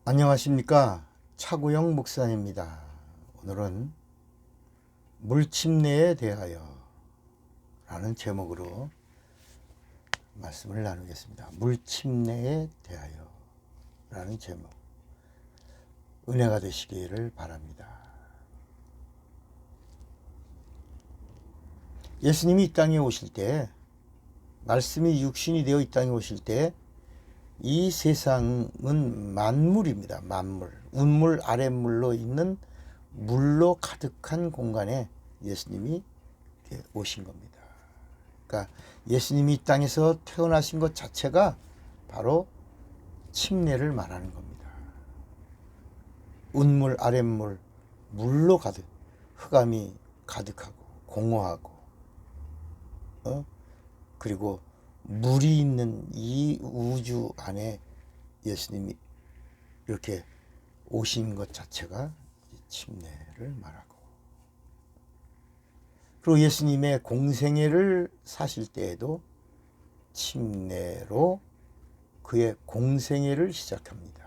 안녕하십니까. 차구영 목사입니다. 오늘은 물침례에 대하여 라는 제목으로 말씀을 나누겠습니다. 물침례에 대하여 라는 제목, 은혜가 되시기를 바랍니다. 예수님이 이 땅에 오실 때, 말씀이 육신이 되어 이 땅에 오실 때 이 세상은 만물입니다. 만물, 운물, 아랫물로 있는 물로 가득한 공간에 예수님이 오신 겁니다. 그러니까 예수님이 이 땅에서 태어나신 것 자체가 바로 침례를 말하는 겁니다. 운물, 아랫물, 물로 가득, 흑암이 가득하고 공허하고, 그리고 물이 있는 이 우주 안에 예수님이 이렇게 오신 것 자체가 침례를 말하고, 그리고 예수님의 공생애를 사실 때에도 침례로 그의 공생애를 시작합니다.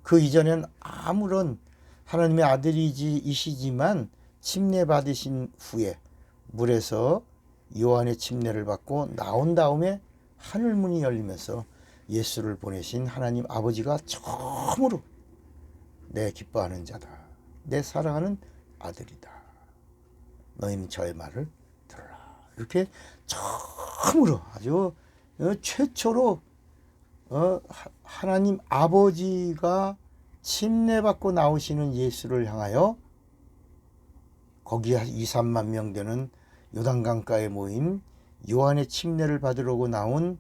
그 이전엔 아무런 하나님의 아들이시지만 침례 받으신 후에 물에서 요한의 침례를 받고 나온 다음에 하늘문이 열리면서 예수를 보내신 하나님 아버지가 처음으로 내 기뻐하는 자다, 내 사랑하는 아들이다, 너희는 저의 말을 들으라, 이렇게 처음으로 아주 최초로 하나님 아버지가 침례받고 나오시는 예수를 향하여 거기 2, 3만 명 되는 요단강가에 모인 요한의 침례를 받으려고 나온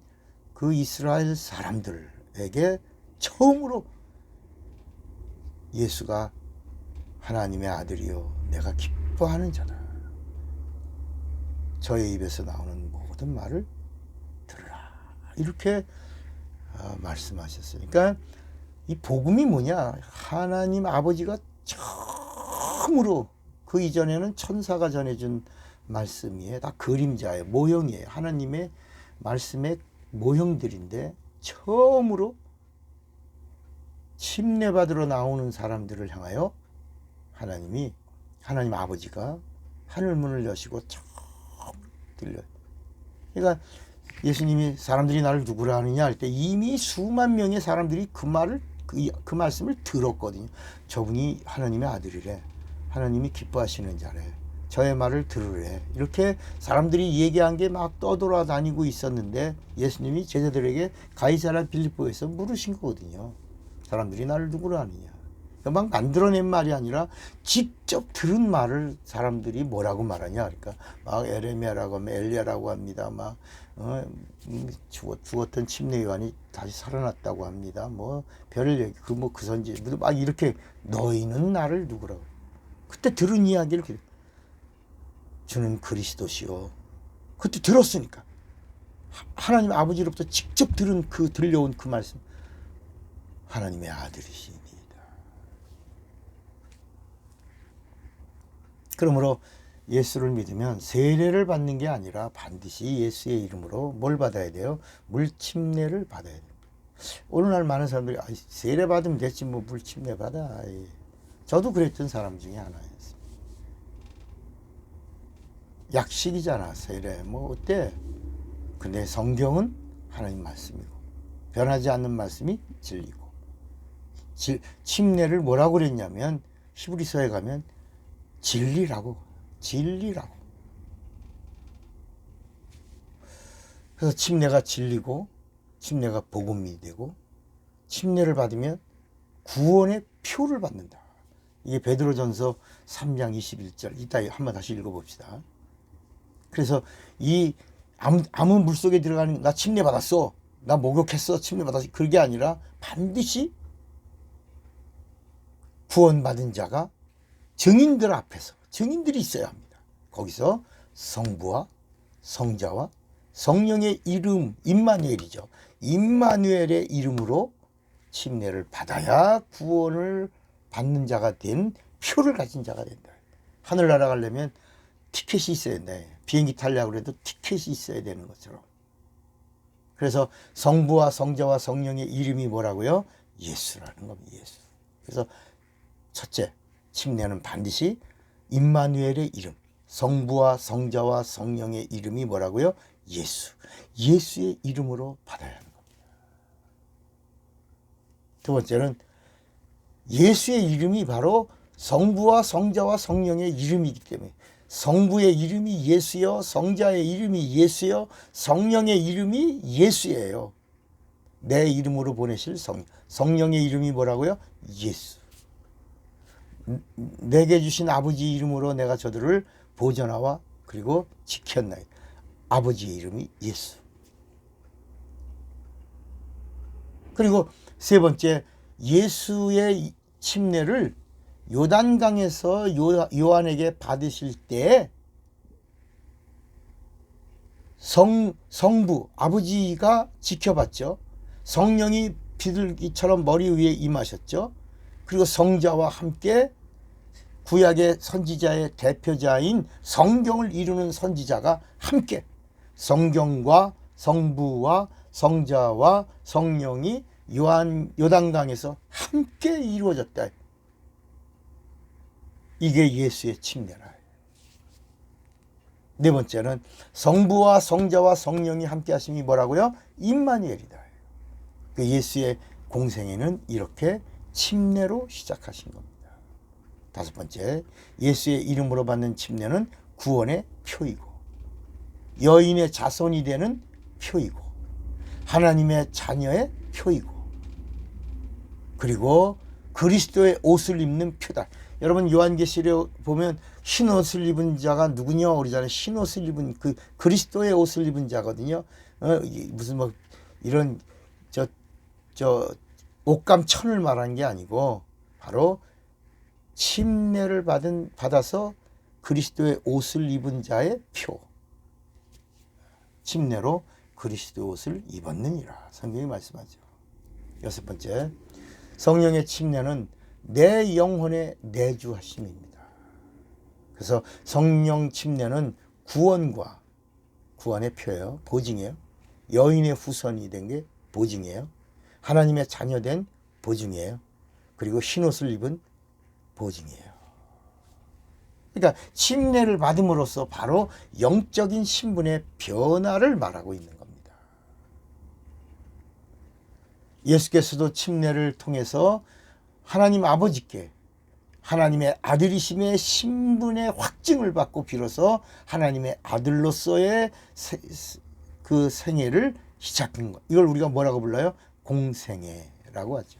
그 이스라엘 사람들에게 처음으로 예수가 하나님의 아들이요 내가 기뻐하는 자다, 저의 입에서 나오는 모든 말을 들으라, 이렇게 말씀하셨어요. 그러니까 이 복음이 뭐냐, 하나님 아버지가 처음으로, 그 이전에는 천사가 전해준 말씀이에요. 다 그림자예요. 모형이에요. 하나님의 말씀의 모형들인데 처음으로 침례받으러 나오는 사람들을 향하여 하나님 아버지가 하늘문을 여시고 처음 들려요. 그러니까 예수님이 사람들이 나를 누구라 하느냐 할 때 이미 수만 명의 사람들이 그 말씀을 들었거든요. 저분이 하나님의 아들이래, 하나님이 기뻐하시는 자래, 저의 말을 들으래, 이렇게 사람들이 얘기한 게 막 떠돌아다니고 있었는데 예수님이 제자들에게 가이사랴 빌립보에서 물으신 거거든요. 사람들이 나를 누구라 하느냐. 막 만들어낸 말이 아니라 직접 들은 말을 사람들이 뭐라고 말하냐. 그러니까 막 에레미야라고 하면 엘리야라고 합니다. 막 죽었던 침례 요한이 다시 살아났다고 합니다. 뭐 별을 얘기, 그 선지 막 이렇게 너희는 나를 누구라고. 그때 들은 이야기를 주는 그리스도시요. 그때 들었으니까 하나님 아버지로부터 직접 들려온 그 말씀, 하나님의 아들이십니다. 그러므로 예수를 믿으면 세례를 받는 게 아니라 반드시 예수의 이름으로 뭘 받아야 돼요? 물침례를 받아야 돼요. 오늘날 많은 사람들이 세례 받으면 됐지 뭐 물침례 받아. 저도 그랬던 사람 중에 하나였어요. 약식이잖아 세례, 뭐 어때? 근데 성경은 하나님 말씀이고 변하지 않는 말씀이 진리고, 침례를 뭐라고 그랬냐면 히브리서에 가면 진리라고. 그래서 침례가 진리고 침례가 복음이 되고 침례를 받으면 구원의 표를 받는다. 이게 베드로전서 3장 21절, 이따 한번 다시 읽어봅시다. 그래서 이 아무 물속에 들어가는, 나 침례 받았어, 나 목욕했어, 침례 받았어, 그게 아니라 반드시 구원받은 자가 증인들 앞에서, 증인들이 있어야 합니다. 거기서 성부와 성자와 성령의 이름, 임마누엘이죠. 임마누엘의 이름으로 침례를 받아야 구원을 받는 자가 된, 표를 가진 자가 된다. 하늘나라 가려면 티켓이 있어야 된다. 비행기 타려고 해도 티켓이 있어야 되는 것처럼 그래서 성부와 성자와 성령의 이름이 뭐라고요? 예수라는 겁니다. 예수. 그래서 첫째, 침례는 반드시 임마누엘의 이름, 성부와 성자와 성령의 이름이 뭐라고요? 예수. 예수의 이름으로 받아야 하는 겁니다. 두 번째는 예수의 이름이 바로 성부와 성자와 성령의 이름이기 때문에 성부의 이름이 예수요, 성자의 이름이 예수요, 성령의 이름이 예수예요. 내 이름으로 보내실 성령의 이름이 뭐라고요? 예수. 내게 주신 아버지 이름으로 내가 저들을 보존하와 그리고 지켰나이. 아버지의 이름이 예수. 그리고 세 번째, 예수의 침례를 요단강에서 요한에게 받으실 때 성부 아버지가 지켜봤죠. 성령이 비둘기처럼 머리 위에 임하셨죠. 그리고 성자와 함께 구약의 선지자의 대표자인 성경을 이루는 선지자가 함께 성경과 성부와 성자와 성령이 요단강에서 함께 이루어졌다. 이게 예수의 침례라. 네 번째는 성부와 성자와 성령이 함께 하심이 뭐라고요? 임마누엘이다. 그 예수의 공생애는 이렇게 침례로 시작하신 겁니다. 다섯 번째, 예수의 이름으로 받는 침례는 구원의 표이고 여인의 자손이 되는 표이고 하나님의 자녀의 표이고 그리고 그리스도의 옷을 입는 표다. 여러분 요한계시록 보면 흰 옷을 입은 자가 누구냐 그러잖아요. 흰 옷을 입은 그 그리스도의 옷을 입은 자거든요. 무슨 뭐 이런 저 옷감천을 말한 게 아니고 바로 침례를 받아서 그리스도의 옷을 입은 자의 표. 침례로 그리스도의 옷을 입었느니라. 성경이 말씀하죠. 여섯 번째, 성령의 침례는 내 영혼의 내주하심입니다. 그래서 성령 침례는 구원과 구원의 표예요. 보증이에요. 여인의 후손이 된 게 보증이에요. 하나님의 자녀된 보증이에요. 그리고 흰옷을 입은 보증이에요. 그러니까 침례를 받음으로써 바로 영적인 신분의 변화를 말하고 있는 겁니다. 예수께서도 침례를 통해서 하나님 아버지께 하나님의 아들이심의 신분의 확증을 받고 비로소 하나님의 아들로서의 그 생애를 시작한 것. 이걸 우리가 뭐라고 불러요? 공생애라고 하죠.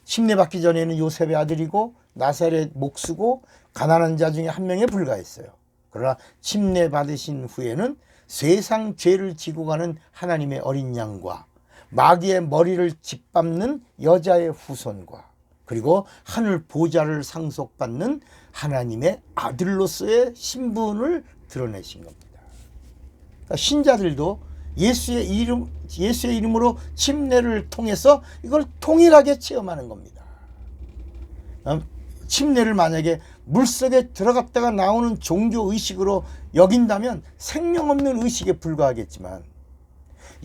침례 받기 전에는 요셉의 아들이고 나사렛 목수고 가난한 자 중에 한 명에 불과했어요. 그러나 침례 받으신 후에는 세상 죄를 지고 가는 하나님의 어린 양과 마귀의 머리를 짓밟는 여자의 후손과 그리고 하늘 보좌를 상속받는 하나님의 아들로서의 신분을 드러내신 겁니다. 그러니까 신자들도 예수의 이름으로 침례를 통해서 이걸 동일하게 체험하는 겁니다. 침례를 만약에 물속에 들어갔다가 나오는 종교 의식으로 여긴다면 생명 없는 의식에 불과하겠지만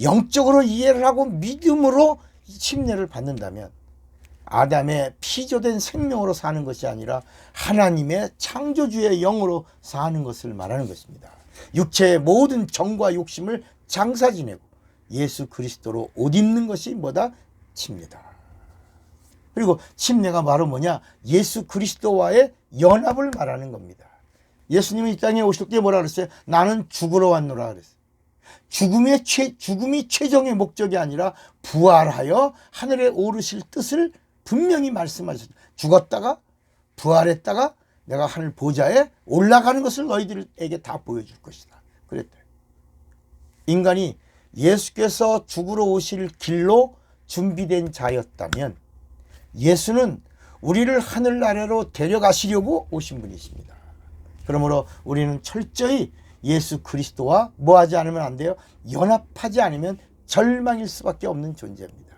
영적으로 이해를 하고 믿음으로 침례를 받는다면 아담의 피조된 생명으로 사는 것이 아니라 하나님의 창조주의 영으로 사는 것을 말하는 것입니다. 육체의 모든 정과 욕심을 장사 지내고 예수 그리스도로 옷 입는 것이 뭐다? 침례다. 그리고 침례가 바로 뭐냐? 예수 그리스도와의 연합을 말하는 겁니다. 예수님이 이 땅에 오실 때 뭐라 그랬어요? 나는 죽으러 왔노라 그랬어요. 죽음이 최종의 목적이 아니라 부활하여 하늘에 오르실 뜻을 분명히 말씀하셨어요. 죽었다가 부활했다가 내가 하늘 보좌에 올라가는 것을 너희들에게 다 보여줄 것이다. 그랬대요. 인간이 예수께서 죽으러 오실 길로 준비된 자였다면 예수는 우리를 하늘 아래로 데려가시려고 오신 분이십니다. 그러므로 우리는 철저히 예수 그리스도와 뭐하지 않으면 안 돼요? 연합하지 않으면 절망일 수밖에 없는 존재입니다.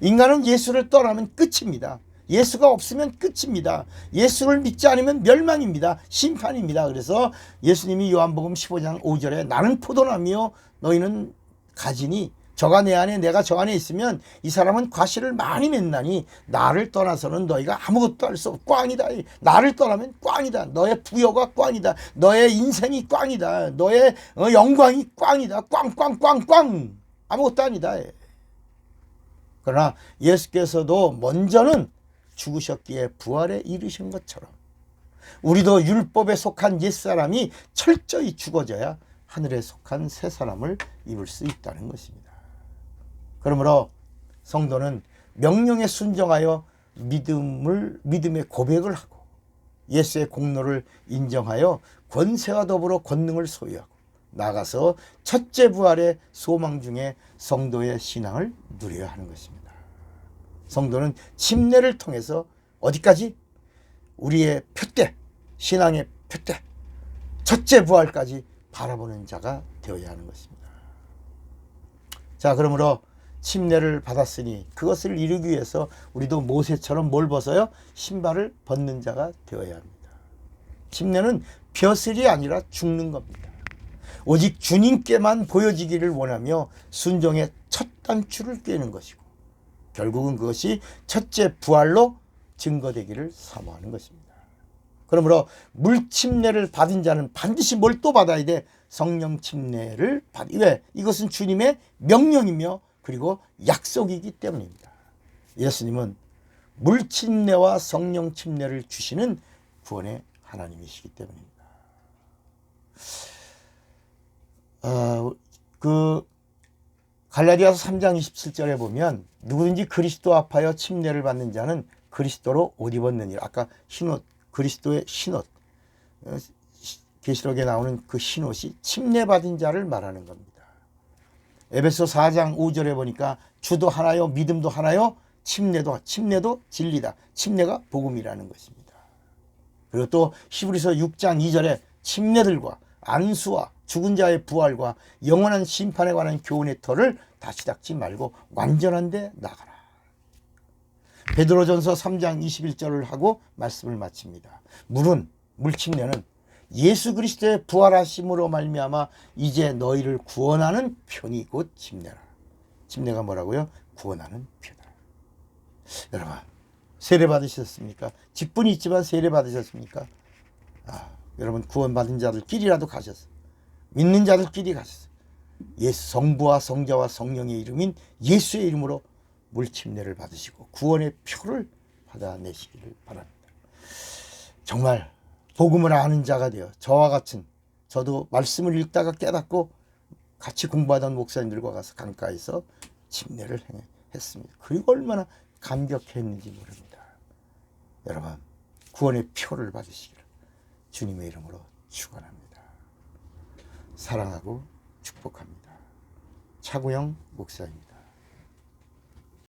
인간은 예수를 떠나면 끝입니다. 예수가 없으면 끝입니다. 예수를 믿지 않으면 멸망입니다. 심판입니다. 그래서 예수님이 요한복음 15장 5절에 나는 포도나무요 너희는 가지니 저가 내 안에 내가 저 안에 있으면 이 사람은 과실을 많이 맺나니 나를 떠나서는 너희가 아무것도 할 수 없고 꽝이다. 나를 떠나면 꽝이다. 너의 부여가 꽝이다. 너의 인생이 꽝이다. 너의 영광이 꽝이다. 꽝꽝꽝꽝 아무것도 아니다. 그러나 예수께서도 먼저는 죽으셨기에 부활에 이르신 것처럼 우리도 율법에 속한 옛사람이 철저히 죽어져야 하늘에 속한 새 사람을 입을 수 있다는 것입니다. 그러므로 성도는 명령에 순종하여 믿음의 고백을 하고 예수의 공로를 인정하여 권세와 더불어 권능을 소유하고 나가서 첫째 부활의 소망 중에 성도의 신앙을 누려야 하는 것입니다. 성도는 침례를 통해서 어디까지? 우리의 표대, 신앙의 표대, 첫째 부활까지 바라보는 자가 되어야 하는 것입니다. 자, 그러므로 침례를 받았으니 그것을 이루기 위해서 우리도 모세처럼 뭘 벗어요? 신발을 벗는 자가 되어야 합니다. 침례는 벼슬이 아니라 죽는 겁니다. 오직 주님께만 보여지기를 원하며 순종의 첫 단추를 꿰는 것이고 결국은 그것이 첫째 부활로 증거되기를 사모하는 것입니다. 그러므로 물침례를 받은 자는 반드시 뭘 또 받아야 돼? 성령 침례를 왜? 이것은 주님의 명령이며 그리고 약속이기 때문입니다. 예수님은 물침례와 성령 침례를 주시는 구원의 하나님이시기 때문입니다. 갈라디아서 3장 27절에 보면 누구든지 그리스도 앞하여 침례를 받는 자는 그리스도로 옷 입었느니라. 아까 흰옷, 그리스도의 흰옷, 계시록에 나오는 그 흰옷이 침례 받은 자를 말하는 겁니다. 에베소 4장 5절에 보니까 주도 하나요, 믿음도 하나요, 침례도 진리다. 침례가 복음이라는 것입니다. 그리고 또 히브리서 6장 2절에 침례들과 안수와 죽은 자의 부활과 영원한 심판에 관한 교훈의 터를 다시 닦지 말고 완전한 데 나가라. 베드로전서 3장 21절을 하고 말씀을 마칩니다. 물침례는 예수 그리스도의 부활하심으로 말미암아 이제 너희를 구원하는 편이 곧 침례라. 침례가 뭐라고요? 구원하는 편이다. 여러분, 세례 받으셨습니까? 직분이 있지만 세례 받으셨습니까? 여러분 구원받은 자들끼리라도 가셨어요. 믿는 자들끼리 가셨어요. 예수 성부와 성자와 성령의 이름인 예수의 이름으로 물침례를 받으시고 구원의 표를 받아내시기를 바랍니다. 정말 복음을 아는 자가 되어 저와 같은 저도 말씀을 읽다가 깨닫고 같이 공부하던 목사님들과 가서 강가에서 침례를 했습니다. 그리고 얼마나 감격했는지 모릅니다. 여러분 구원의 표를 받으시기를 주님의 이름으로 축원합니다. 사랑하고 축복합니다. 차구영 목사입니다.